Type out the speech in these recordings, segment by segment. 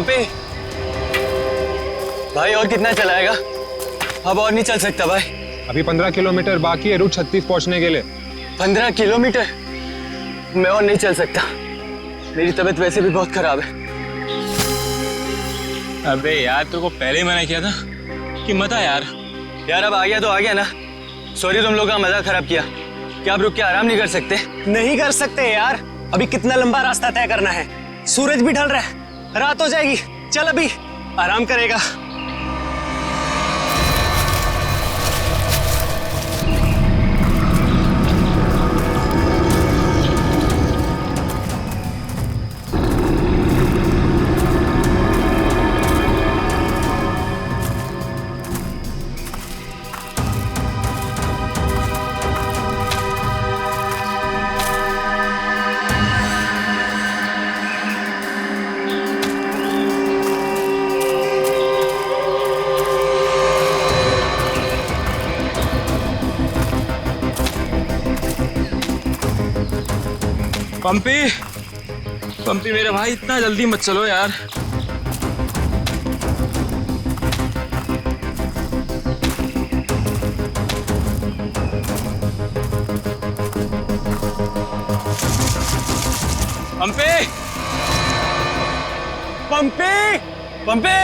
पंपी भाई और कितना चलाएगा? अब और नहीं चल सकता भाई। अभी 15 किलोमीटर बाकी है रूट 36 पहुंचने के लिए। 15 किलोमीटर? मैं और नहीं चल सकता, मेरी तबीयत वैसे भी बहुत खराब है। अबे यार तेरे को पहले ही मना किया था कि मत आ यार। यार अब आ गया तो आ गया ना। सॉरी तुम लोग का मजा खराब किया। क्या आप रुक के आराम नहीं कर सकते? नहीं कर सकते यार, अभी कितना लंबा रास्ता तय करना है। सूरज भी ढल रहा है, रात हो जाएगी। चल अभी आराम करेगा। पंपी पंपी मेरे भाई इतना जल्दी मत चलो यार। पंपी पंपी पंपी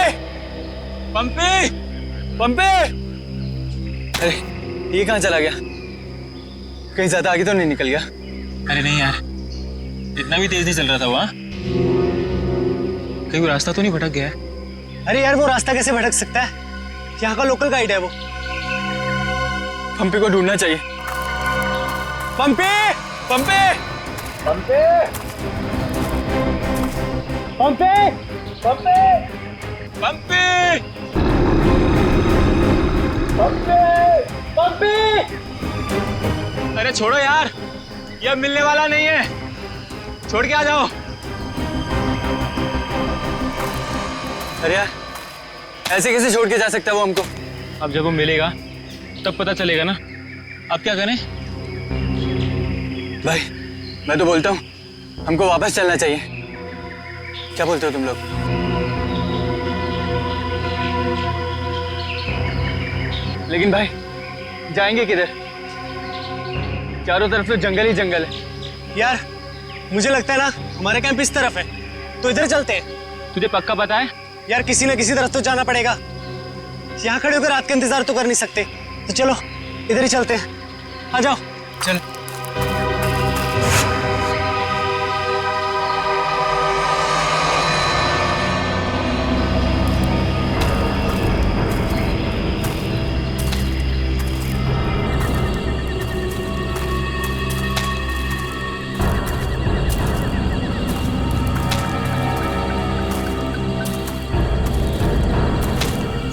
पंपी पंपी! अरे ये कहाँ चला गया? कहीं ज्यादा आगे तो नहीं निकल गया? अरे नहीं यार, इतना भी तेज नहीं चल रहा था वहाँ। कहीं वो रास्ता तो नहीं भटक गया है? अरे यार वो रास्ता कैसे भटक सकता है, यहाँ का लोकल गाइड है वो। पंपी को ढूंढना चाहिए। पंपी पंपी पंपी पंपी पंपी पंपी पंपी पंपी! अरे छोड़ो यार, ये अब मिलने वाला नहीं है, छोड़ के आ जाओ। अरे यार ऐसे कैसे छोड़ के जा सकता है वो हमको? अब जब वो मिलेगा तब पता चलेगा ना। अब क्या करें? भाई मैं तो बोलता हूँ हमको वापस चलना चाहिए। क्या बोलते हो तुम लोग? लेकिन भाई जाएंगे किधर? चारों तरफ तो जंगल ही जंगल है। यार मुझे लगता है ना हमारा कैंप इस तरफ है, तो इधर चलते हैं। तुझे पक्का पता है? यार किसी न किसी तरफ तो जाना पड़ेगा, यहाँ खड़े होकर रात का इंतजार तो कर नहीं सकते। तो चलो इधर ही चलते हैं, आ जाओ। चल।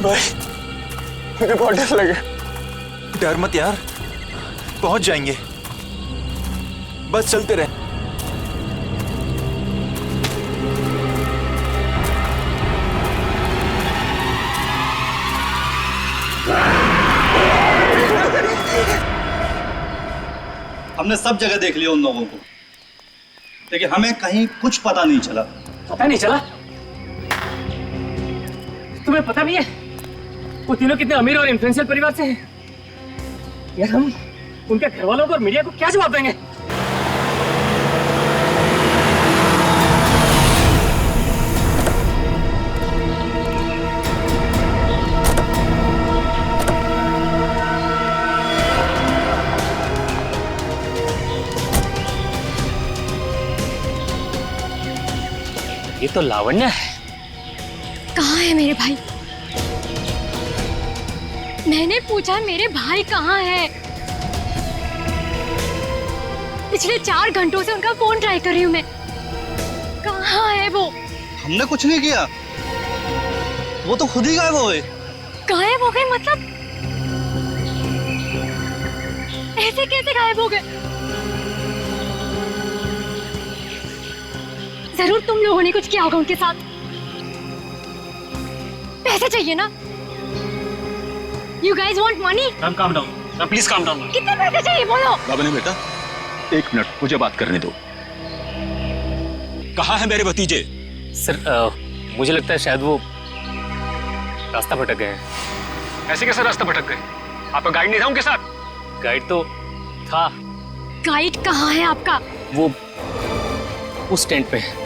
भाई मुझे बहुत डर लगा। डर मत यार, पहुंच जाएंगे, बस चलते रहे। हमने सब जगह देख लिया उन लोगों को, लेकिन हमें कहीं कुछ पता नहीं चला। पता नहीं चला? तुम्हें पता भी है वो तीनों कितने अमीर और इन्फ्लुएंशियल परिवार से हैं? यार हम उनके घर वालों को और मीडिया को क्या जवाब देंगे? ये तो लावण्य है। कहाँ है मेरे भाई? मैंने पूछा मेरे भाई कहाँ है? पिछले 4 घंटों से उनका फोन ट्राई कर रही हूँ मैं। कहाँ है वो? हमने कुछ नहीं किया, वो तो खुद ही गायब हो गए। गायब हो गए मतलब? ऐसे कैसे गायब हो गए? जरूर तुम लोगों ने कुछ किया होगा उनके साथ। पैसे चाहिए ना? You guys want money? Ma'am calm down, ma'am please calm down। कितने पैसे चाहिए बोलो? बाबा ने बेटा 1 मिनट मुझे बात करने दो। कहाँ है मेरे भतीजे? सर मुझे लगता है शायद वो रास्ता भटक गए हैं। ऐसे कैसे रास्ता भटक गए? आपका गाइड नहीं था उनके साथ? गाइड तो था, गाइड कहाँ है आपका? वो उस टेंट पे है।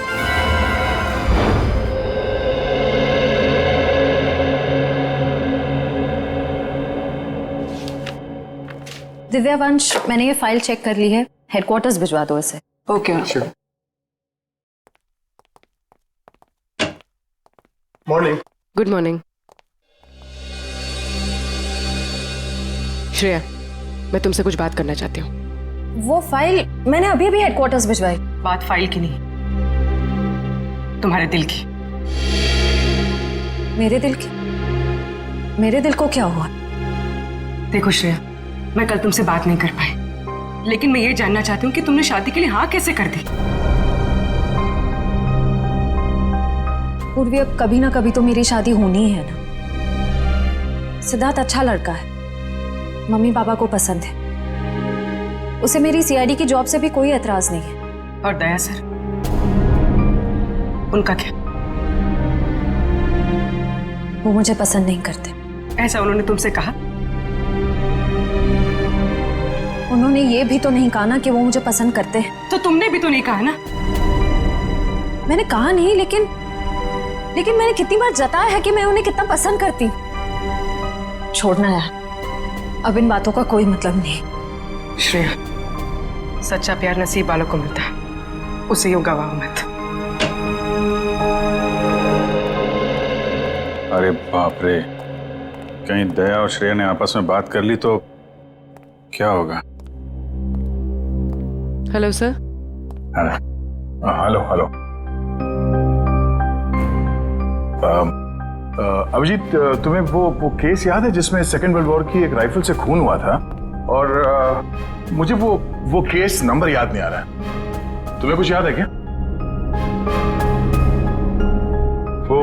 दिव्यावंश, मैंने ये फाइल चेक कर ली है, हेडक्वार्टर्स भिजवा दो इसे। Okay. Morning. Good morning. Shreya, मैं तुमसे कुछ बात करना चाहती हूँ। वो फाइल मैंने अभी अभी हेडक्वार्टर्स भिजवाई। बात फाइल की नहीं, तुम्हारे दिल की। मेरे दिल की? मेरे दिल को क्या हुआ? देखो श्रेया, मैं कल तुमसे बात नहीं कर पाई, लेकिन मैं ये जानना चाहती हूँ कि तुमने शादी के लिए हाँ कैसे कर दी? पूर्वी, अब कभी ना कभी तो मेरी शादी होनी ही है ना। सिद्धार्थ अच्छा लड़का है, मम्मी पापा को पसंद है, उसे मेरी सीआईडी की जॉब से भी कोई एतराज नहीं है। और दया सर, उनका क्या? वो मुझे पसंद नहीं करते। ऐसा उन्होंने तुमसे कहा? उन्होंने ये भी तो नहीं कहा ना कि वो मुझे पसंद करते हैं। तो तुमने भी तो नहीं कहा ना? मैंने कहा नहीं, लेकिन मैंने कितनी बार जताया है कि मैं उन्हें कितना पसंद करती हूँ। छोड़ना यार, अब इन बातों का कोई मतलब नहीं। श्रेया, सच्चा प्यार नसीब वालों को मिलता है, उसे यूं गवाओ मत। अरे बाप रे, कहीं दया और श्रेया ने आपस में बात कर ली तो क्या होगा? Hello sir. Hello hello. Abhijit, तुम्हें वो केस याद है जिसमें सेकेंड वर्ल्ड वॉर की एक राइफल से खून हुआ था? और मुझे वो केस नंबर याद नहीं आ रहा है। तुम्हें कुछ याद है क्या? वो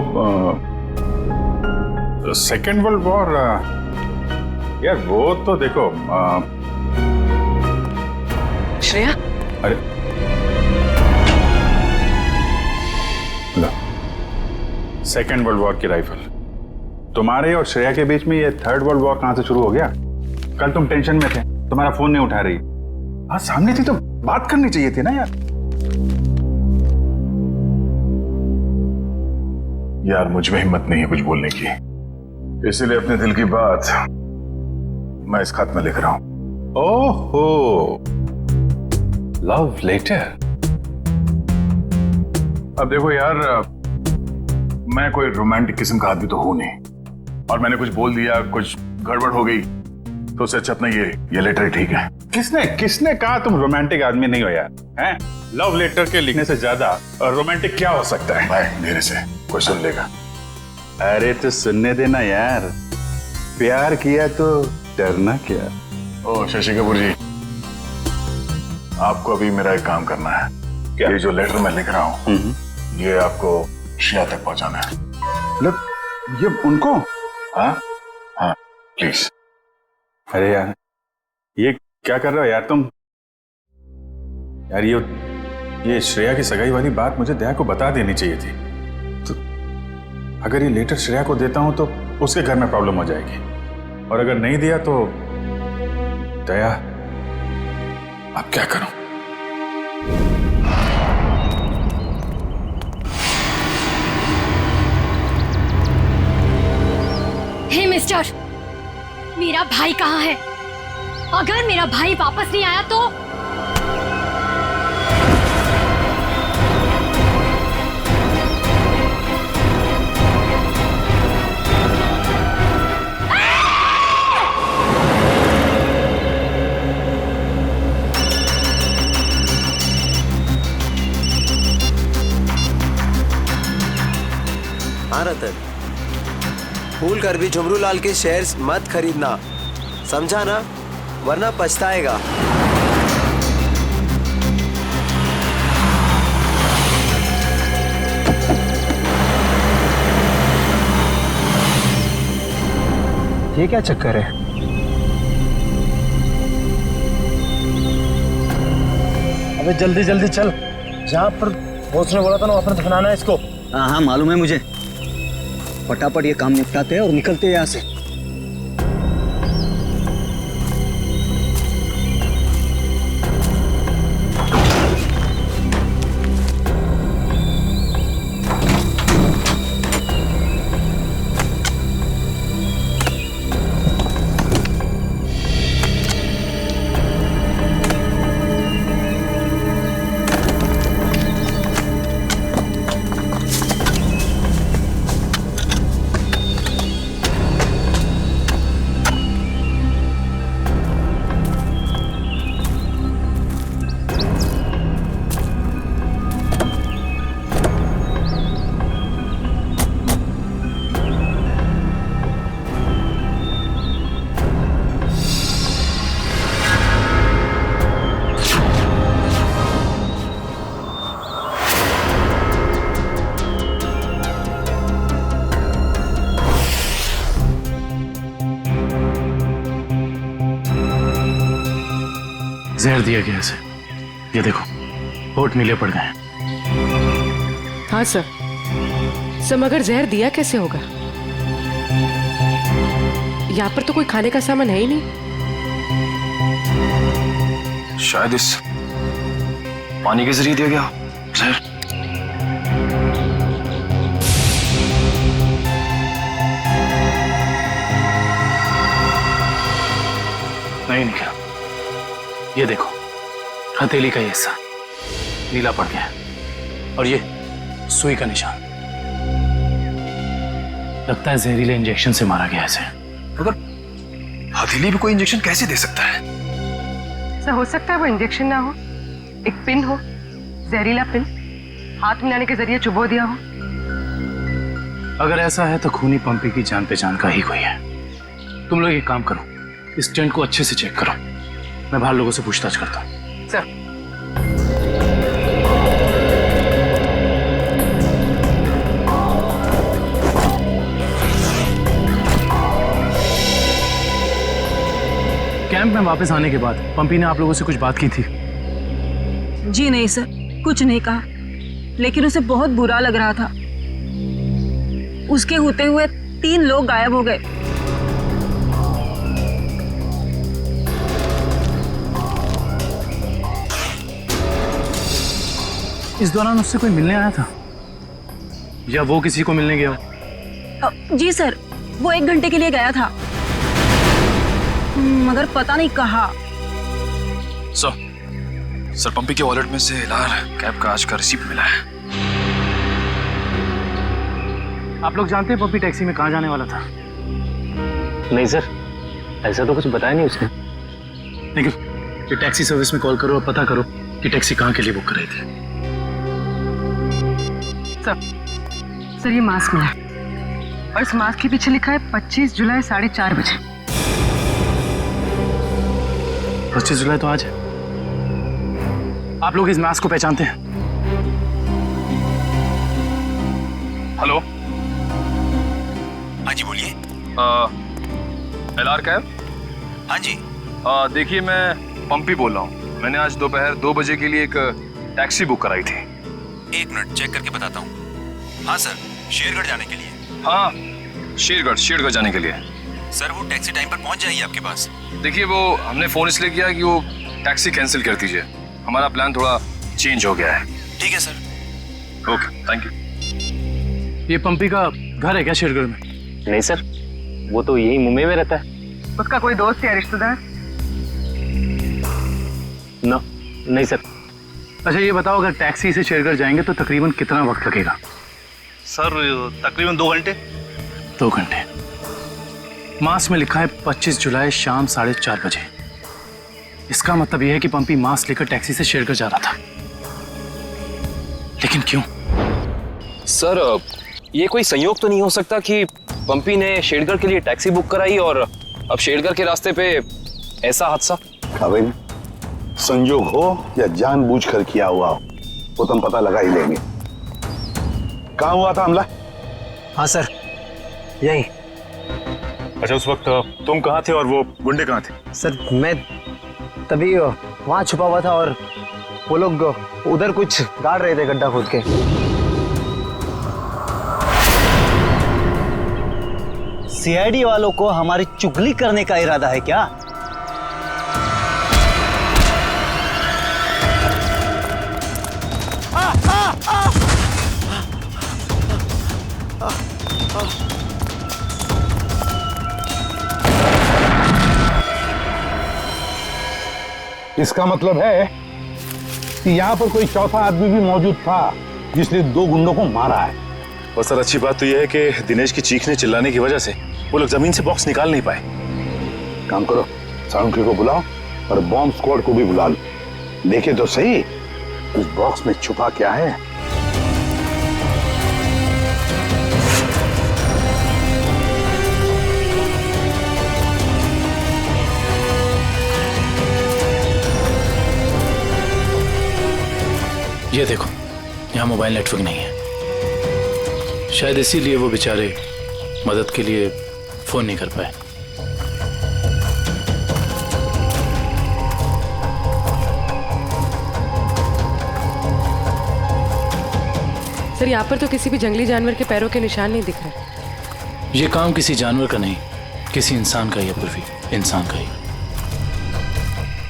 सेकेंड वर्ल्ड वॉर, यार वो तो देखो। श्रेया, अरे सेकेंड वर्ल्ड वॉर की राइफल। तुम्हारे और श्रेया के बीच में ये थर्ड वर्ल्ड वॉर कहां से शुरू हो गया? कल तुम टेंशन में थे, तुम्हारा फोन नहीं उठा रही। हाँ, सामने थी तो बात करनी चाहिए थी ना यार। यार मुझ में हिम्मत नहीं है कुछ बोलने की, इसीलिए अपने दिल की बात मैं इस खत में लिख रहा हूं। ओहो, लव लेटर। अब देखो यार, मैं कोई रोमांटिक किस्म का आदमी तो हूं नहीं, और मैंने कुछ बोल दिया, कुछ गड़बड़ हो गई, तो उससे अच्छा अपना ये लेटर ठीक है। किसने कहा तुम रोमांटिक आदमी नहीं हो यार? हैं? लव लेटर के लिखने से ज्यादा रोमांटिक क्या हो सकता है? भाई मेरे से कोई सुन लेगा। अरे तो सुनने देना यार, प्यार किया तो डरना क्या। ओ शशि कपूर जी, आपको अभी मेरा एक काम करना है। क्या? ये जो लेटर मैं लिख रहा हूँ, ये आपको श्रेया तक पहुंचाना है। मतलब ये उनको? हाँ हाँ, प्लीज। अरे यार, ये क्या कर रहे हो यार तुम? यार ये श्रेया की सगाई वाली बात मुझे दया को बता देनी चाहिए थी। तो अगर ये लेटर श्रेया को देता हूं तो उसके घर में प्रॉब्लम हो जाएगी, और अगर नहीं दिया तो दया, अब क्या करूं? हे मिस्टर, मेरा भाई कहाँ है? अगर मेरा भाई वापस नहीं आया तो हाँ रतन, भूल कर भी झुमरू लाल के शेयर्स मत खरीदना, समझा ना? वरना पछताएगा। ये क्या चक्कर है? अबे जल्दी जल्दी चल, जहाँ पर पहुंचने बोला था ना वहाँ पर दफनाना है इसको। हाँ हाँ मालूम है मुझे। फटाफट ये काम निपटाते हैं और निकलते हैं यहाँ से। जहर दिया गया इसे। ये देखो, होठ नीले पड़ गए। हाँ सर, मगर जहर दिया कैसे होगा? यहाँ पर तो कोई खाने का सामान है ही नहीं। शायद इस पानी के जरिए दिया गया जहर। नहीं निकला। ये देखो, हथेली का हिस्सा नीला पड़ गया और ये सुई का निशान। लगता है जहरीले इंजेक्शन से मारा गया इसे। मगर हथेली भी कोई इंजेक्शन कैसे दे सकता है? सर हो सकता है वो इंजेक्शन ना हो, एक पिन हो, जहरीला पिन हाथ मिलाने के जरिए चुबो दिया हो। अगर ऐसा है तो खूनी पंपी की जान पहचान का ही कोई है। तुम लोग एक काम करो, इस टेंट को अच्छे से चेक करो। मैं बाहर लोगों से पूछताछ करता हूँ। सर कैंप में वापस आने के बाद पंपी ने आप लोगों से कुछ बात की थी? जी नहीं सर, कुछ नहीं कहा, लेकिन उसे बहुत बुरा लग रहा था। उसके होते हुए 3 लोग गायब हो गए। इस दौरान उससे कोई मिलने आया था या वो किसी को मिलने गया? जी सर, वो 1 घंटे के लिए गया था, मगर पता नहीं कहाँ। सर पंपी के वॉलेट में से लाल कैब का आज का रिसीप्ट मिला है। आप लोग जानते हैं पंपी टैक्सी में कहाँ जाने वाला था? नहीं सर, ऐसा तो कुछ बताया नहीं उसने। लेकिन ये टैक्सी सर्विस में कॉल करो और पता करो कि टैक्सी कहाँ के लिए बुक कर रही थी। सर ये मास्क मिला और इस मास्क के पीछे लिखा है 25 जुलाई 4:30 बजे। 25 जुलाई तो आज है। आप लोग इस मास्क को पहचानते हैं? हेलो, हाँ जी बोलिए। LR cab? हाँ जी। देखिए मैं पंपी बोल रहा हूँ। मैंने आज दोपहर 2 बजे के लिए एक टैक्सी बुक कराई थी। 1 मिनट चेक करके बताता हूँ। हाँ सर, शेरगढ़ जाने के लिए। हाँ, शेरगढ़ जाने के लिए। सर वो टैक्सी टाइम पर पहुँच जाएगी आपके पास। देखिए वो हमने फोन इसलिए किया कि वो टैक्सी कैंसिल कर दीजिए, हमारा प्लान थोड़ा चेंज हो गया है। ठीक है सर। Okay, thank you. ये पंपी का घर है क्या शेरगढ़ में? नहीं सर, वो तो यही मुंबई में रहता है। उसका कोई दोस्त या रिश्तेदार? नहीं सर। अच्छा ये बताओ, अगर टैक्सी से शेरगढ़ जाएंगे तो तकरीबन कितना वक्त लगेगा? सर तकरीबन 2 घंटे। 2 घंटे। मास्क में लिखा है 25 जुलाई शाम 4:30 बजे। इसका मतलब यह है कि पंपी मास्क लेकर टैक्सी से शेरगढ़ जा रहा था। लेकिन क्यों? सर ये कोई संयोग तो नहीं हो सकता कि पंपी ने शेरगढ़ के लिए टैक्सी बुक कराई और अब शेरगढ़ के रास्ते पे ऐसा हादसा? अबे संयोग हो या जानबूझकर किया हुआ हो वो तो हम पता लगा ही लेंगे। कहाँ हुआ था हमला? हाँ सर, यही। अच्छा उस वक्त तुम कहाँ थे और वो गुंडे कहाँ थे? सर मैं तभी वहां छुपा हुआ था और वो लोग उधर कुछ गाड़ रहे थे, गड्ढा खोद के। सीआईडी वालों को हमारी चुगली करने का इरादा है क्या? इसका मतलब है कि यहाँ पर कोई चौथा आदमी भी मौजूद था जिसने 2 गुंडों को मारा है। और सर अच्छी बात तो यह है कि दिनेश की चीखने चिल्लाने की वजह से वो लोग जमीन से बॉक्स निकाल नहीं पाए। काम करो, साउंड्री को बुलाओ और बॉम्ब स्क्वाड को भी बुला लो। देखे तो सही उस बॉक्स में छुपा क्या है। ये देखो, यहाँ मोबाइल नेटवर्क नहीं है। शायद इसीलिए वो बेचारे मदद के लिए फोन नहीं कर पाए। सर, यहाँ पर तो किसी भी जंगली जानवर के पैरों के निशान नहीं दिख रहे। ये काम किसी जानवर का नहीं, किसी इंसान का ही है पूर्वी, इंसान का ही।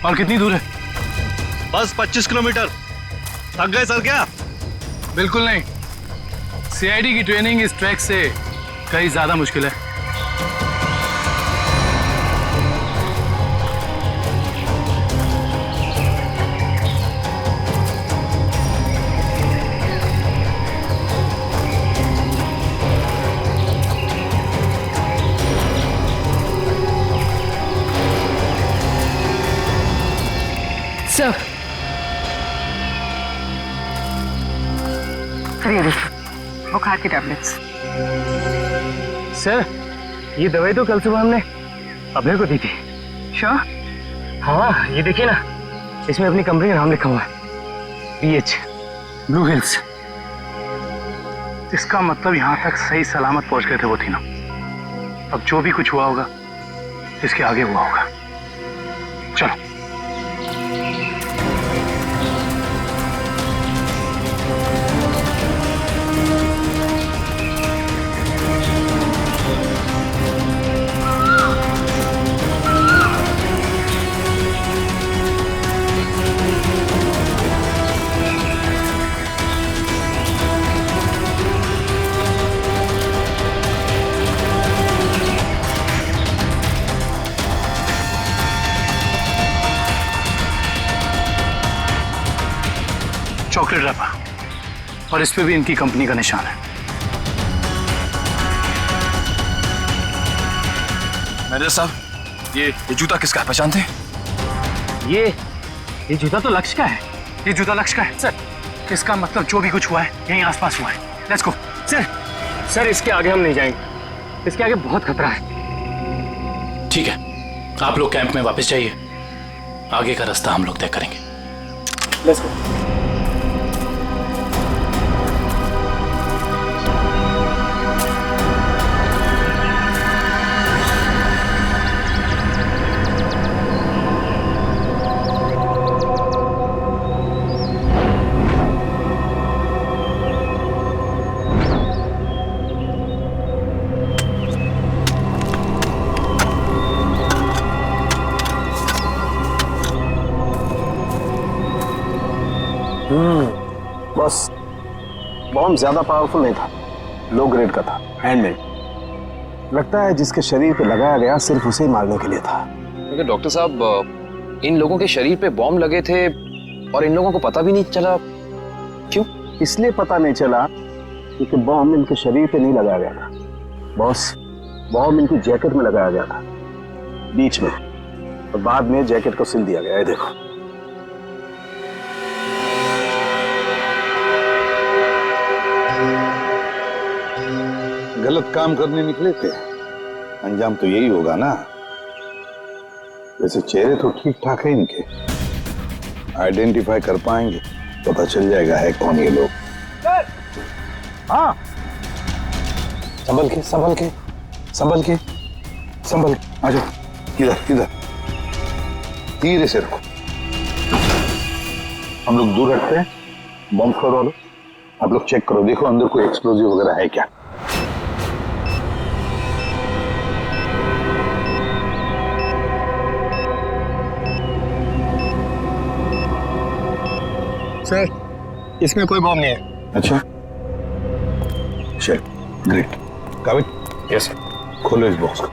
और कितनी दूर है? बस 25 किलोमीटर। थक गए सर क्या? बिल्कुल नहीं। सीआईडी की ट्रेनिंग इस ट्रैक से कहीं ज्यादा मुश्किल है। सर, ये देखिए बुखार की टैबलेट्स। सर, ये दवाई तो कल सुबह हमने अभय को दी थी। श्योर? हाँ, ये देखिए ना, इसमें अपनी कंपनी का नाम लिखा हुआ है, BH ब्लू हिल्स। इसका मतलब यहाँ तक सही सलामत पहुंच गए थे वो तीनों। अब जो भी कुछ हुआ होगा इसके आगे हुआ होगा। चलो। चॉकलेट रैपर, और इस पे भी इनकी कंपनी का निशान है। मैनेजर साहब, ये जूता किसका है, पहचानते हैं? ये जूता तो लक्ष्य का है। ये जूता लक्ष्य का है सर। इसका मतलब जो भी कुछ हुआ है यहीं आसपास हुआ है। Let's go. सर, इसके आगे हम नहीं जाएंगे। इसके आगे बहुत खतरा है। ठीक है, आप लोग कैंप में वापस जाइए। आगे का रास्ता हम लोग तय करेंगे। Let's go. बस बॉम्ब ज्यादा पावरफुल नहीं था, लो ग्रेड का था, हैंडमेड। लगता है जिसके शरीर पे लगाया गया सिर्फ उसे ही मारने के लिए था। लेकिन डॉक्टर साहब, इन लोगों के शरीर पे बॉम्ब लगे थे और इन लोगों को पता भी नहीं चला। क्यों? इसलिए पता नहीं चला क्योंकि बॉम्ब इनके शरीर पे नहीं लगाया गया था बॉस। बॉम्ब इनकी जैकेट में लगाया गया था बीच में, और बाद में जैकेट को सिल दिया गया है। देखो, गलत काम करने निकले थे, अंजाम तो यही होगा ना। वैसे चेहरे तो ठीक ठाक है इनके, आइडेंटिफाई कर पाएंगे, पता चल जाएगा है कौन ये लोग। हाँ, संभल के संभल के संभल के संभल के, आ जाओ। इधर इधर, धीरे से रखो। हम लोग दूर रखते हैं। बॉम्ब स्क्वाड वालों, आप लोग चेक करो, देखो अंदर कोई एक्सप्लोजिव वगैरह है क्या। सर इसमें कोई बॉम्ब नहीं है। अच्छा, चल ग्रेट। काबिल, यस सर, खोलो इस बॉक्स को।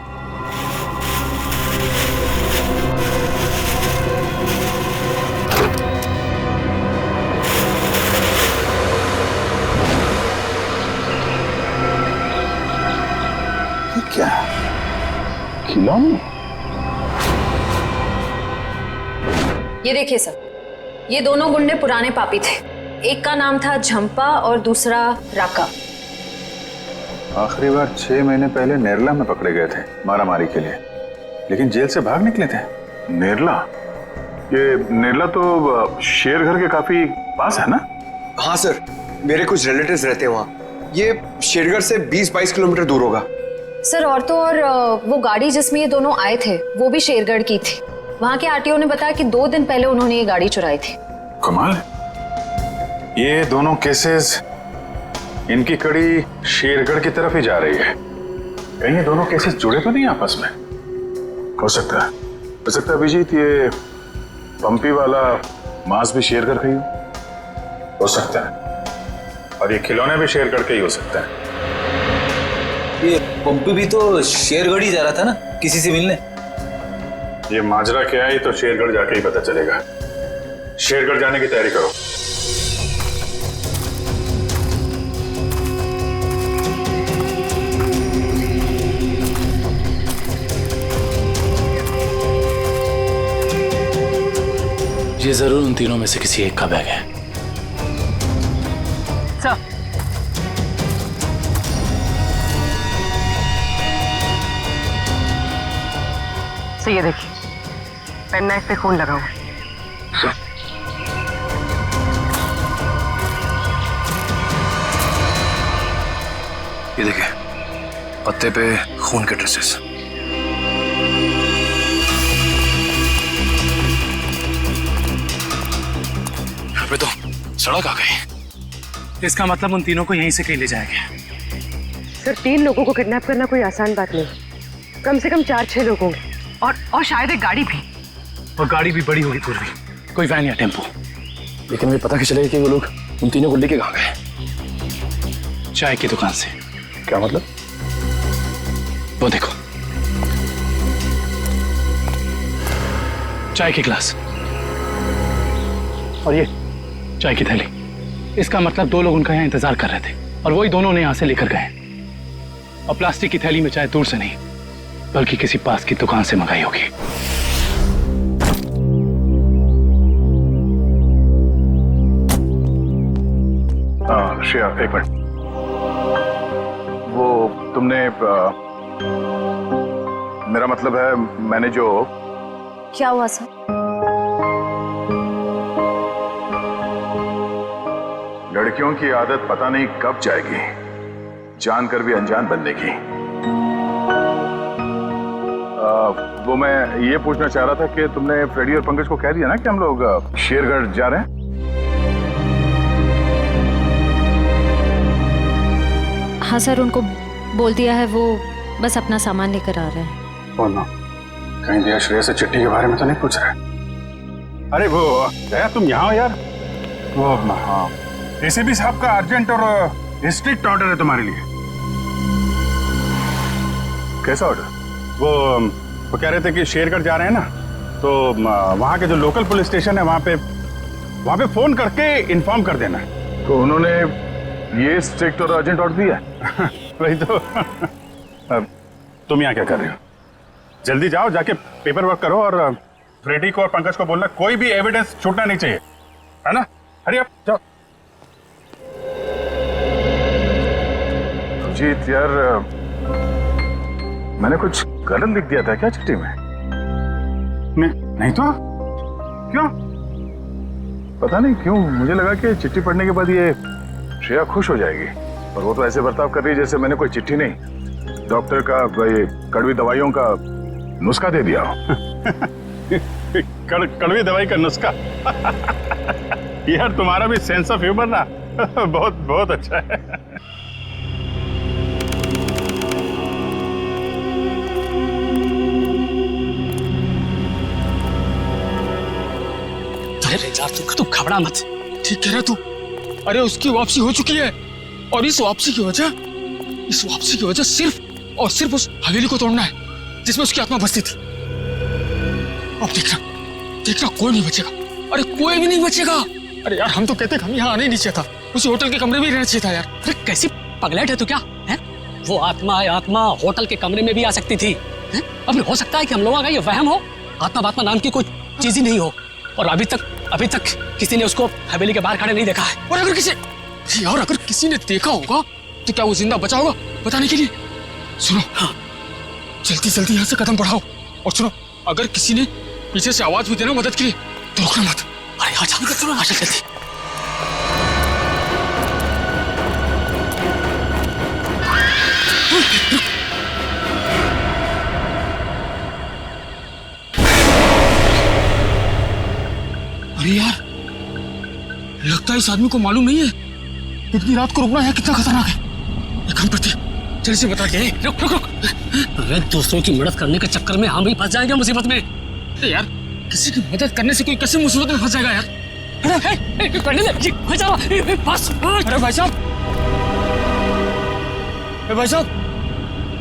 क्या खिलौने? ये देखिए सर, ये दोनों गुंडे पुराने पापी थे। एक का नाम था झंपा और दूसरा राका। आखिरी बार 6 महीने पहले नेरला में पकड़े गए थे मारामारी के लिए, लेकिन जेल से भाग निकले थे। नेरला? ये नेरला तो शेरघर के काफी पास है ना? हाँ सर, मेरे कुछ रिलेटिव्स रहते हैं वहाँ। ये शेरगढ़ से 20-22 किलोमीटर दूर होगा। सर और तो और वो गाड़ी जिसमें ये दोनों आए थे वो भी शेरगढ़ की थी। वहाँ के आरटीओ ने बताया कि 2 दिन पहले उन्होंने ये गाड़ी चुराई थी। कमाल, ये दोनों केसेस, इनकी कड़ी शेरगढ़ की तरफ ही जा रही है। कहीं ये दोनों केसेस जुड़े तो नहीं आपस में? हो सकता है अभिजीत, ये पंपी वाला मांस भी शेरगढ़ का ही हो सकता है, और ये खिलौने भी शेरगढ़ के ही हो सकता है। ये पंपी भी तो शेरगढ़ ही जा रहा था ना किसी से मिलने। ये माजरा क्या है तो शेरगढ़ जाके ही पता चलेगा। शेरगढ़ जाने की तैयारी करो। ये जरूर उन तीनों में से किसी एक का बैग है। सर, ये देखिए, पेन नाइफ पे खून लगा हुआ है। ये देखिए, पत्ते पे खून के ट्रेसेस। यहाँ पे तो सड़क आ गई। इसका मतलब उन तीनों को यहीं से कहीं ले जाएंगे। सर 3 लोगों को किडनैप करना कोई आसान बात नहीं। कम से कम 4-6 लोग होंगे, और शायद एक गाड़ी भी। और गाड़ी भी बड़ी होगी पूर्वी, कोई वैन या टेम्पो। लेकिन मुझे पता कैसे चलेगा कि वो लोग उन तीनों को लेके कहाँ गए? चाय की दुकान से। क्या मतलब? वो देखो, चाय की ग्लास और ये चाय की थैली। इसका मतलब 2 लोग उनका यहाँ इंतजार कर रहे थे और वही दोनों ने यहाँ से लेकर गए। और प्लास्टिक की थैली में चाय दूर से नहीं बल्कि किसी पास की दुकान से मंगाई होगी। श्रेया, एक मिनट। वो तुमने मेरा मतलब है, मैंने जो... क्या हुआ सर? लड़कियों की आदत पता नहीं कब जाएगी, जानकर भी अनजान बनने की। वो मैं ये पूछना चाह रहा था कि तुमने फ्रेडी और पंकज को कह दिया ना कि हम लोग शेरगढ़ जा रहे हैं? हाँ सर, उनको बोल दिया है, वो बस अपना सामान लेकर आ रहे हैं। ओ नो, कहीं दिया श्रेया से चिट्ठी के बारे में तो नहीं पूछ रहे? अरे वो दया, तुम यहाँ हो यार। वो हाँ, एसीपी साहब का अर्जेंट और स्ट्रिक्ट ऑर्डर है तुम्हारे लिए। कैसा ऑर्डर? वो कह रहे थे कि शेरगढ़ जा रहे हैं ना, तो वहाँ के जो लोकल पुलिस स्टेशन है वहाँ पे फोन करके इन्फॉर्म कर देना। तो उन्होंने ये स्ट्रिक्ट और अर्जेंट ऑर्डर दिया। वही तो। अब तुम यहाँ क्या कर रहे हो? जल्दी जाओ, जाके पेपर वर्क करो और फ्रेडी को और पंकज को बोलना कोई भी एविडेंस छूटना नहीं चाहिए, है ना? हरी आप जाओ। जीत यार, मैंने कुछ गलत लिख दिया था क्या चिट्ठी में? नहीं तो क्यों? पता नहीं क्यों मुझे लगा कि चिट्ठी पढ़ने के बाद ये श्रेया खुश हो जाएगी, और वो तो ऐसे बर्ताव कर रही है जैसे मैंने कोई चिट्ठी नहीं, डॉक्टर का ये कड़वी दवाइयों का नुस्खा दे दिया हो। कड़वी दवाई का नुस्खा। यार तुम्हारा भी सेंस ऑफ ह्यूमर ना बहुत बहुत अच्छा है। अरे यार, तू घबरा मत, ठीक कह रहा तू। अरे उसकी वापसी हो चुकी है और इस वापसी की वजह सिर्फ और सिर्फ उस हवेली को तोड़ना है जिसमें उसकी आत्मा बसती थी। अब देखना कोई नहीं बचेगा। अरे कोई भी नहीं बचेगा। अरे यार हम तो कहते हम यहाँ आने ही नहीं चाहिए था, उसी होटल के कमरे में ही रहना चाहिए था यार। अरे कैसी पगलेट है तू क्या है? वो आत्मा होटल के कमरे में भी आ सकती थी। अब हो सकता है कि हम लोगों का ये वहम हो, आत्मा नाम की कोई चीज ही नहीं हो। और अभी तक किसी ने उसको हवेली के बाहर खड़े नहीं देखा है। और अगर किसी ने देखा होगा तो क्या वो जिंदा बचा होगा बताने के लिए? सुनो, हाँ, जल्दी यहाँ से कदम बढ़ाओ। और सुनो, अगर किसी ने पीछे से आवाज भी देना मदद के लिए तो रोकना मत। अरे आजा जल्दी। अरे यार, लगता है इस आदमी को मालूम नहीं है इतनी रात को रुकना है कितना खतरनाक है। एक काम करते हैं, जल्दी से बता के। रुक। अरे दूसरों की मदद करने के चक्कर में हम ही फंस जाएंगे मुसीबत में। अरे यार, किसी की मदद करने से कोई कैसे मुसीबत में फंस जाएगा यार? अरे भाई साहब,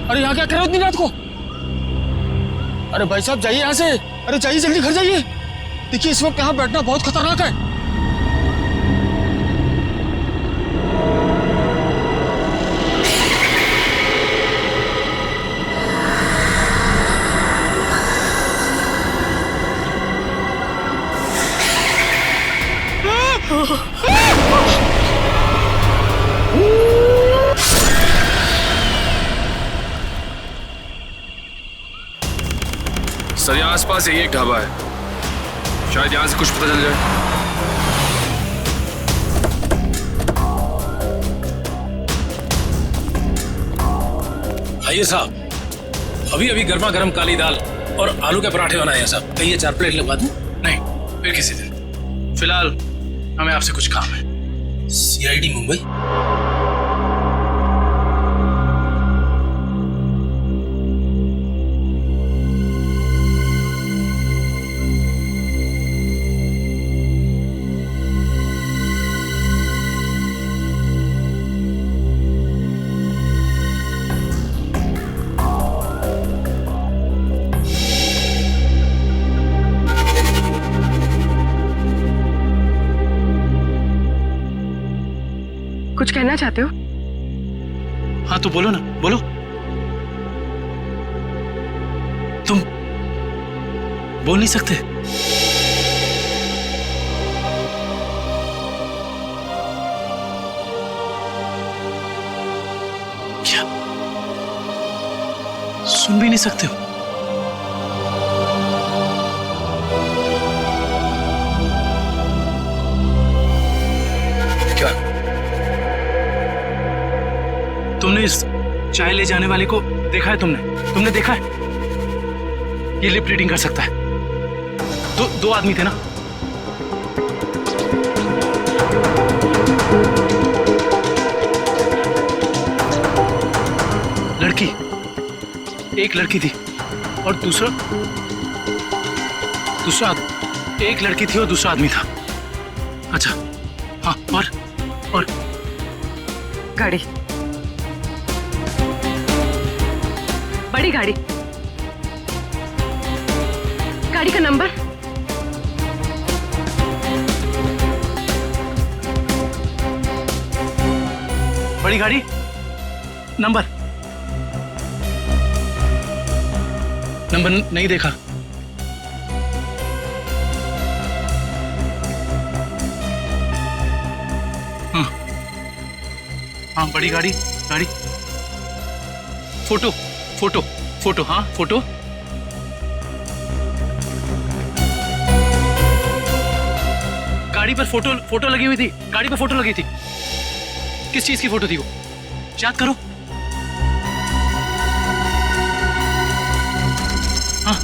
अरे यहाँ क्या कर रहे हो इतनी रात को? अरे भाई साहब जाइए यहाँ से। अरे जाइए, जल्दी घर जाइए। देखिए इस वक्त यहाँ बैठना बहुत खतरनाक है। सर यहाँ आसपास यही एक ढाबा है, शायद यहाँ से कुछ पता चल जाए। आइए साहब, अभी गर्मा गर्म काली दाल और आलू के पराठे बनाए हैं साहब। कहिए 4 प्लेट लगवा दूं? नहीं, फिर किसी दिन। फिलहाल हमें आपसे कुछ काम है। CID मुंबई। कुछ कहना चाहते हो? हाँ तो बोलो ना, बोलो। तुम बोल नहीं सकते? क्या सुन भी नहीं सकते हो? तुमने इस चाय ले जाने वाले को देखा है? तुमने देखा है? ये लिप रीडिंग कर सकता है। दो आदमी थे ना? एक लड़की थी और दूसरा एक लड़की थी और दूसरा आदमी था। अच्छा हाँ, और गाड़ी, बड़ी गाड़ी का नंबर? बड़ी गाड़ी नंबर नहीं देखा। हाँ बड़ी गाड़ी फोटो हाँ फोटो। गाड़ी पर फोटो लगी हुई थी। गाड़ी पर फोटो लगी थी। किस चीज की फोटो थी वो? याद करो। हाँ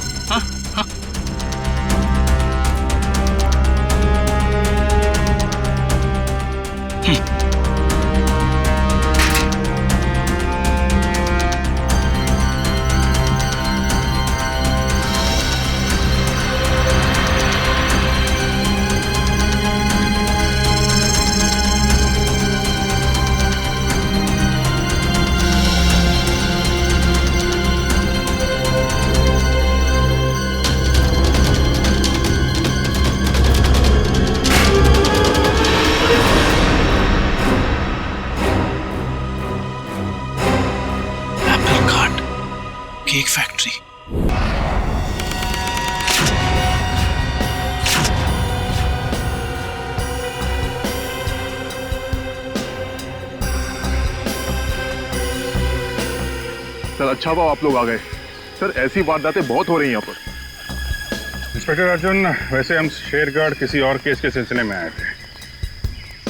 सर अच्छा हुआ आप लोग आ गए। सर ऐसी वारदातें बहुत हो रही हैं यहाँ पर। इंस्पेक्टर अर्जुन, वैसे हम शेरगढ़ किसी और केस के सिलसिले में आए थे,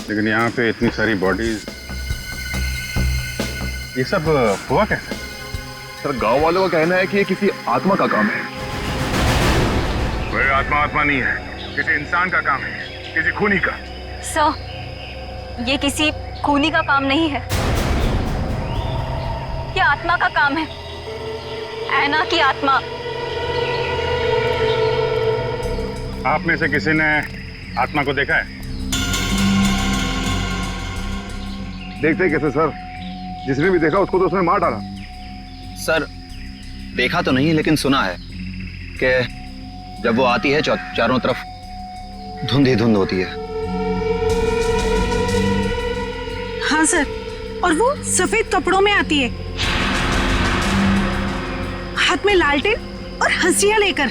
लेकिन यहाँ पे इतनी सारी बॉडीज, ये सब हुआ कैसे? सर गांव वालों का कहना है कि ये किसी आत्मा का काम है। कोई आत्मा नहीं है, किसी इंसान का काम है, किसी खूनी का। सर, ये किसी खूनी का काम नहीं है, ये आत्मा का काम है, ऐना की आत्मा। आप में से किसी ने आत्मा को देखा है? देखते कैसे सर, जिसने भी देखा उसको तो उसने मार डाला। सर देखा तो नहीं, लेकिन सुना है कि जब वो आती है चारों तरफ धुंध ही धुंध होती है। हाँ सर, और वो सफेद कपड़ों में आती है, हाथ में लालटेन और हंसिया लेकर।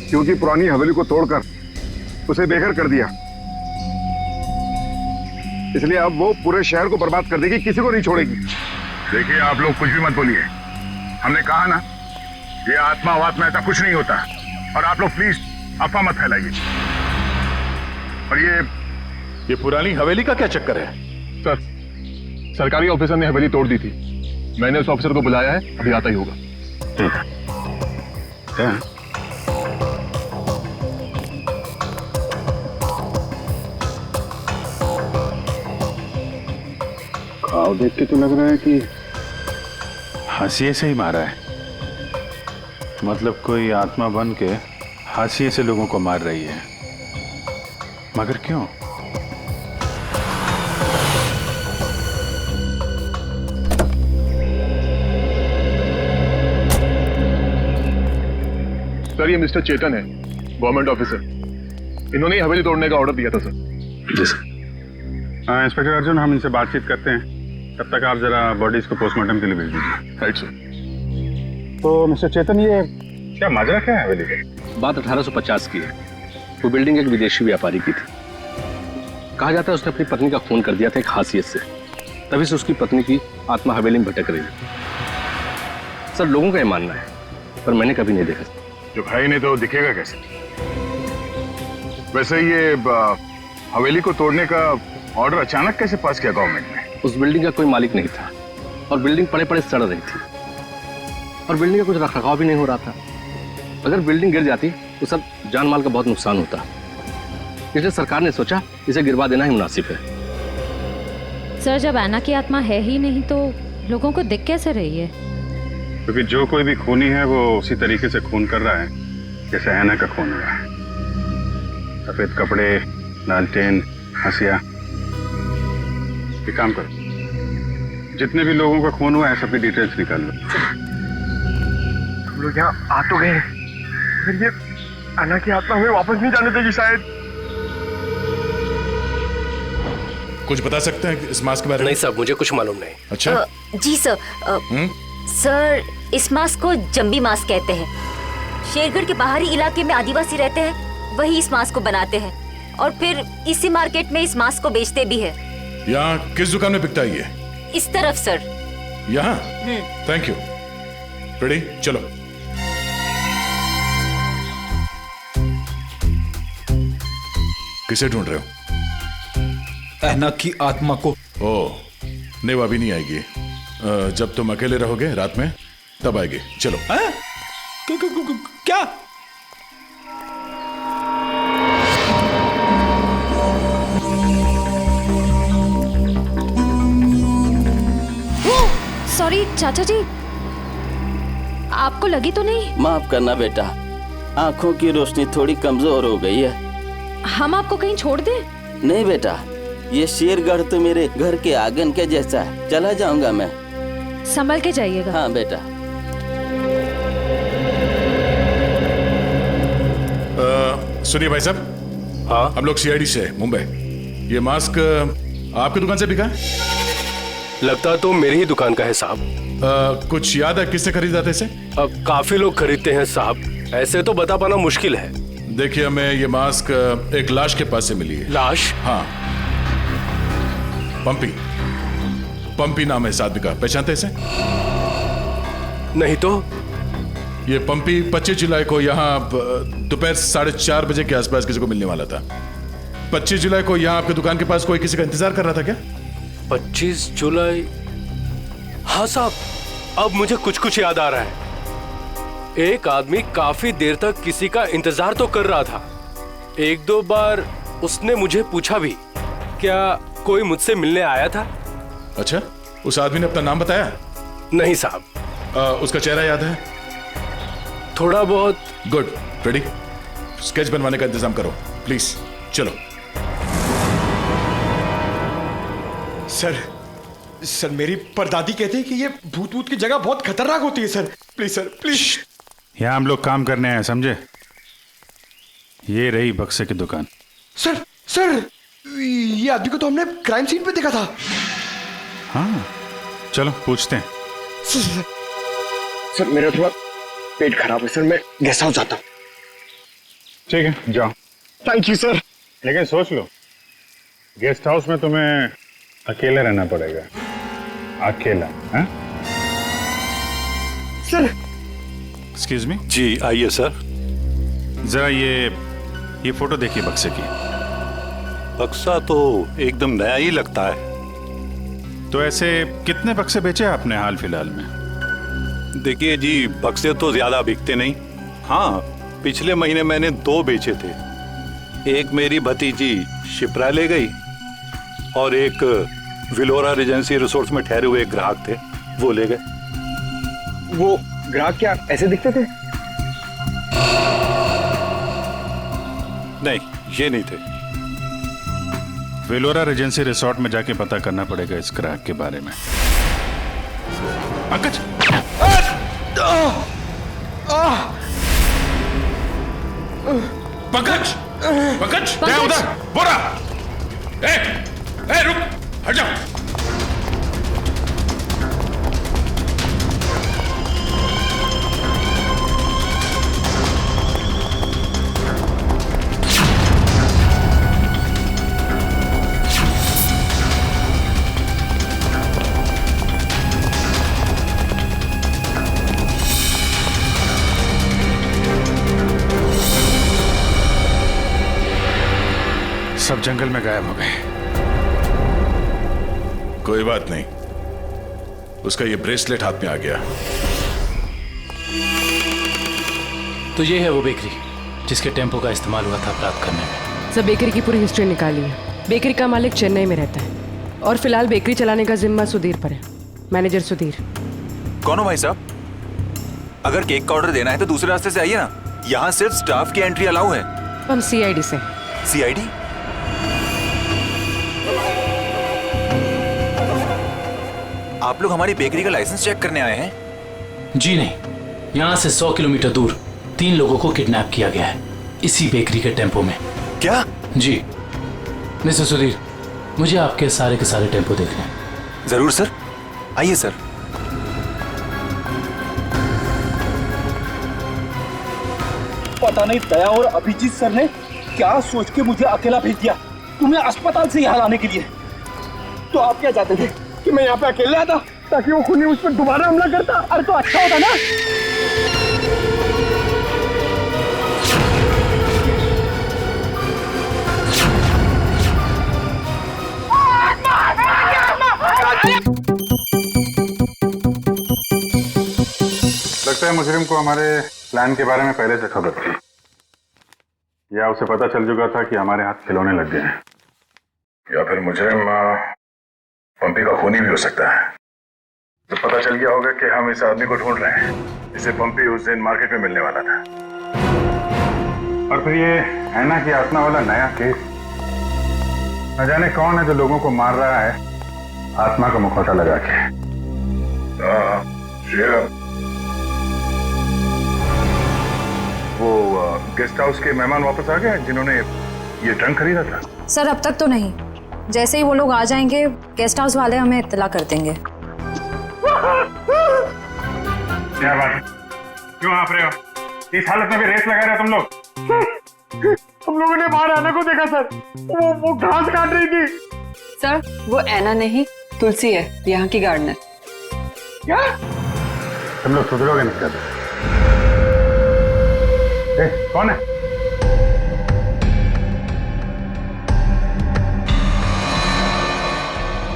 क्योंकि पुरानी हवेली को तोड़कर उसे बेघर कर दिया, इसलिए अब वो पूरे शहर को बर्बाद कर देगी, किसी को नहीं छोड़ेगी। देखिए आप लोग कुछ भी मत बोलिए, हमने कहा ना ये आत्मा वात्मा ऐसा कुछ नहीं होता, और आप लोग प्लीज अफवाह मत फैलाइए। और ये पुरानी हवेली का क्या चक्कर है? सर, सरकारी ऑफिसर ने हवेली तोड़ दी थी, मैंने उस ऑफिसर को बुलाया है, अभी आता ही होगा। घाव देख के तो लग रहा है कि हाशिए से ही मारा है, मतलब कोई आत्मा बन के हाशिए से लोगों को मार रही है, मगर क्यों? सर ये मिस्टर चेतन है, गवर्नमेंट ऑफिसर, इन्होंने ही हवेली तोड़ने का ऑर्डर दिया था सर। जी सर। इंस्पेक्टर अर्जुन, हम इनसे बातचीत करते हैं, तब तक आप जरा बॉडीज को पोस्टमार्टम के लिए भेज दीजिए। Right sir. तो मिस्टर चेतन, ये क्या माजरा क्या है हवेली का? बात 1850 की है। वो बिल्डिंग एक विदेशी व्यापारी की थी। कहा जाता है उसने अपनी पत्नी का खून कर दिया था एक हासियत से, तभी से उसकी पत्नी की आत्मा हवेली में भटक रही है। सर लोगों का ये मानना है, पर मैंने कभी नहीं देखा। जो भाई ने तो दिखेगा कैसे? वैसे ये हवेली को तोड़ने का ऑर्डर अचानक कैसे पास किया गवर्नमेंट ने? उस बिल्डिंग का कोई मालिक नहीं था और बिल्डिंग पड़े पड़े सड़ रही थी और बिल्डिंग का कुछ रखरखाव भी नहीं हो रहा था। अगर बिल्डिंग गिर जाती तो सब जान माल का बहुत नुकसान होता, इसलिए सरकार ने सोचा इसे गिरवा देना ही मुनासिब है। सर जब ऐना की आत्मा है ही नहीं तो लोगों को दिख कैसे रही है? क्योंकि जो कोई भी खूनी है वो उसी तरीके से खून कर रहा है जैसे ऐना का खून हो रहा है। सफेद कपड़े, लालटेन, हंसिया। एक काम करो, जितने भी लोगों का खून हुआ है सबकी डिटेल्स निकाल लो। हम लोग यहाँ आ तो गए, फिर ये ऐना की आत्मा हमें वापस नहीं जाने देगी शायद। कुछ बता सकते हैं इस मास्क के बारे में? नहीं साहब, मुझे कुछ मालूम नहीं। अच्छा। जी सर। सर इस मास्क को जंबी मास्क कहते हैं। शेरगढ़ के बाहरी इलाके में आदिवासी रहते हैं, वही इस मास्क को बनाते हैं और फिर इसी मार्केट में इस मास्क को बेचते भी है। यहाँ किस दुकान में बिकता है ये? इस तरफ सर। यहाँ? Thank you. रेडी, चलो। किसे ढूंढ रहे हो? ऐना की आत्मा को। ओह, नहीं वो अभी नहीं आएगी। जब तुम अकेले रहोगे रात में तब आएगी। चलो। क्या? सॉरी चाचा जी, आपको लगी तो नहीं? माफ करना बेटा, आंखों की रोशनी थोड़ी कमजोर हो गई है। हम आपको कहीं छोड़ दें? नहीं बेटा, ये शेरगढ़ तो मेरे घर के आंगन के जैसा है, चला जाऊंगा मैं। संभल के जाइएगा। हाँ बेटा। सुनिए भाई साहब। हाँ, हम लोग सीआईडी से मुंबई। ये मास्क आपकी दुकान से बिका है? लगता तो मेरी ही दुकान का है साहब। कुछ याद है किससे खरीदा था इसे? काफी लोग खरीदते हैं साहब, ऐसे तो बता पाना मुश्किल है। देखिए, हमें ये मास्क एक लाश के पास से मिली है। लाश? हाँ, पंपी नाम है इस आदमी का, पहचानते इसे? नहीं तो ये पंपी 25 जुलाई को यहाँ दोपहर 4:30 बजे के आसपास किसी को मिलने वाला था। 25 जुलाई को यहाँ आपके दुकान के पास कोई किसी का इंतजार कर रहा था क्या? 25 जुलाई? हाँ साहब, अब मुझे कुछ कुछ याद आ रहा है। एक आदमी काफी देर तक किसी का इंतजार तो कर रहा था। एक दो बार उसने मुझे पूछा भी, क्या कोई मुझसे मिलने आया था? अच्छा, उस आदमी ने अपना नाम बताया? नहीं साहब। उसका चेहरा याद है? थोड़ा बहुत। गुड। रेडी? स्केच बनवाने का इंतजाम करो प्लीज। चलो। सर मेरी परदादी कहती है कि ये भूत की जगह बहुत खतरनाक होती है सर। Please sir, please. यहाँ हम लोग काम करने आए, समझे? ये रही बक्से की दुकान। सर ये आदमी को तो हमने क्राइम सीन पे देखा था। हाँ, चलो पूछते हैं। सर मेरा थोड़ा पेट खराब है सर, मैं गेस्ट हाउस जाता हूँ। ठीक है, जाओ। Thank you sir. लेकिन सोच लो, गेस्ट हाउस में तुम्हें अकेले रहना पड़ेगा। अकेला? हैं? सर। Excuse me. जी आइए सर। जरा ये फोटो देखिए बक्से की। बक्सा तो एकदम नया ही लगता है। तो ऐसे कितने बक्से बेचे आपने हाल फिलहाल में? देखिए जी, बक्से तो ज्यादा बिकते नहीं। हाँ, पिछले महीने मैंने 2 बेचे थे। एक मेरी भतीजी शिप्रा ले गई और एक विलोरा रेजेंसी रिसोर्ट्स में ठहरे हुए एक ग्राहक थे, वो ले गए। वो ग्राहक क्या ऐसे दिखते थे? नहीं, ये नहीं थे। विलोरा रेजेंसी रिसोर्ट में जाके पता करना पड़ेगा इस ग्राहक के बारे में। पंकज! पंकज! पंकज! क्या उधर? बोरा! ए, रुक! हट जाओ! सब जंगल में गायब हो गए। कोई बात नहीं, उसका ये ब्रेसलेट हाथ में आ गया। तो ये है वो बेकरी जिसके टेम्पो का इस्तेमाल हुआ था अपराध करने में। सब बेकरी की पूरी हिस्ट्री निकाली है। बेकरी का मालिक चेन्नई में रहता है और फिलहाल बेकरी चलाने का जिम्मा सुधीर पर है। मैनेजर सुधीर। कौन हो भाई साहब? अगर केक का ऑर्डर देना है तो दूसरे रास्ते से आइए ना, यहाँ सिर्फ स्टाफ की एंट्री अलाउ है। हम सीआईडी से। सीआईडी? आप लोग हमारी बेकरी का लाइसेंस चेक करने आए हैं? जी नहीं, यहाँ से 100 किलोमीटर दूर 3 लोगों को किडनैप किया गया है, इसी बेकरी के टेम्पो में। क्या? जी मिस्टर सुधीर, मुझे आपके सारे के सारे टेम्पो देखने हैं। जरूर सर, आइए सर। पता नहीं दया और अभिजीत सर ने क्या सोच के मुझे अकेला भेज दिया तुम्हें अस्पताल से यहाँ लाने के लिए। तो आप क्या चाहते थे कि मैं यहाँ पे अकेले आता ताकि वो खूनी उस पर दोबारा हमला करता? अरे तो अच्छा होता ना। लगता है मुजरिम को हमारे प्लान के बारे में पहले से खबर थी, या उसे पता चल चुका था कि हमारे हाथ खिलौने लग गए हैं। या फिर मुजरिम पंपी का खूनी भी हो सकता है। तो पता चल गया होगा कि हम इस आदमी को ढूंढ रहे हैं जिसे पंपी उस दिन मार्केट में मिलने वाला था। और फिर ये है ना कि आत्मा वाला नया केस, न जाने कौन है जो लोगों को मार रहा है आत्मा का मुखौटा लगा के। वो गेस्ट हाउस के मेहमान वापस आ गए जिन्होंने ये ट्रंक खरीदा था? सर अब तक तो नहीं, जैसे ही वो लोग आ जाएंगे गेस्ट हाउस वाले हमें इत्तला कर देंगे। क्या बात है, क्यों आप रहे हो? इस हालत में भी रेस लगा रहे हो तुम लोग? हम लोगों ने बाहर आना को देखा सर, वो घास काट रही थी। सर वो ऐना नहीं तुलसी है, यहाँ की गार्डनर। क्या? तुम लोग सुधरोगे नहीं कभी। कौन है?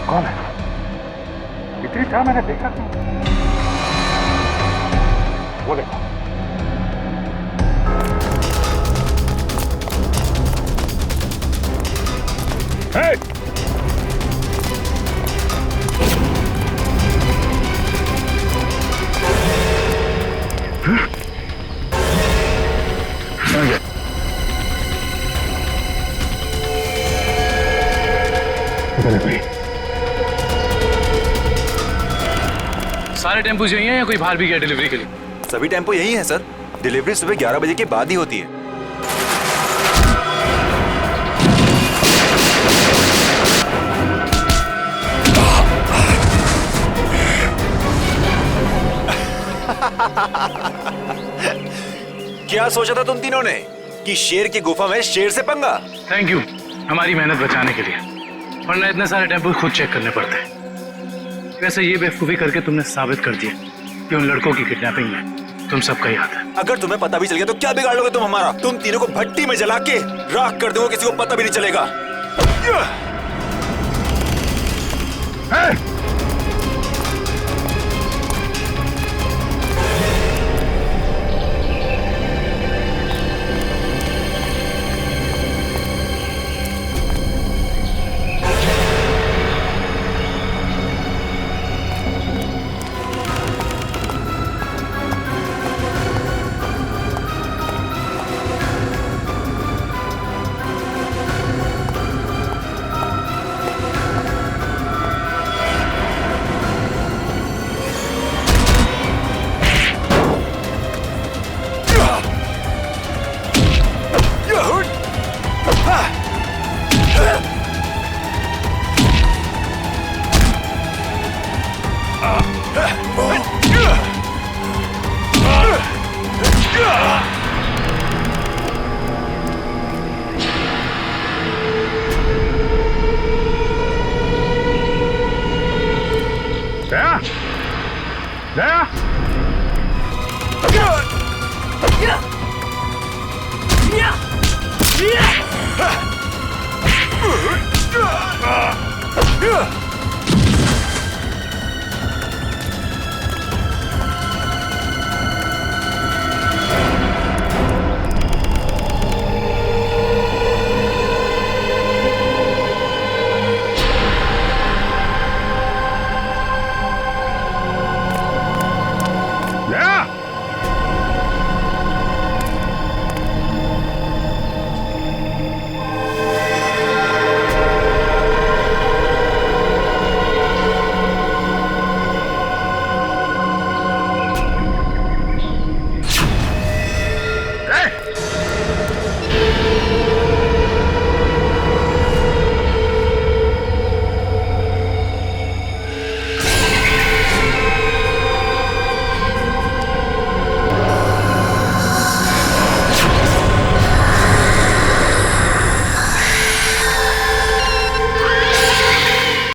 कौन है? इतनी चाह मैंने देखा नहीं। वो देखो। Hey! सारे टेम्पो यही हैं या कोई बाहर भी गया डिलीवरी के लिए? सभी टेम्पो यही हैं सर। डिलीवरी सुबह 11 बजे के बाद ही होती है। क्या सोचा था तुम तीनों ने कि शेर की गुफा में शेर से पंगा? थैंक यू हमारी मेहनत बचाने के लिए, वरना इतने सारे टेम्पो खुद चेक करने पड़ते हैं। वैसे ये बेवकूफी करके तुमने साबित कर दिया कि उन लड़कों की किडनैपिंग में तुम सबका ही हाथ है। अगर तुम्हें पता भी चल गया तो क्या बिगाड़ लोगे तुम हमारा? तुम तीनों को भट्टी में जला के राख कर दोगे, किसी को पता भी नहीं चलेगा।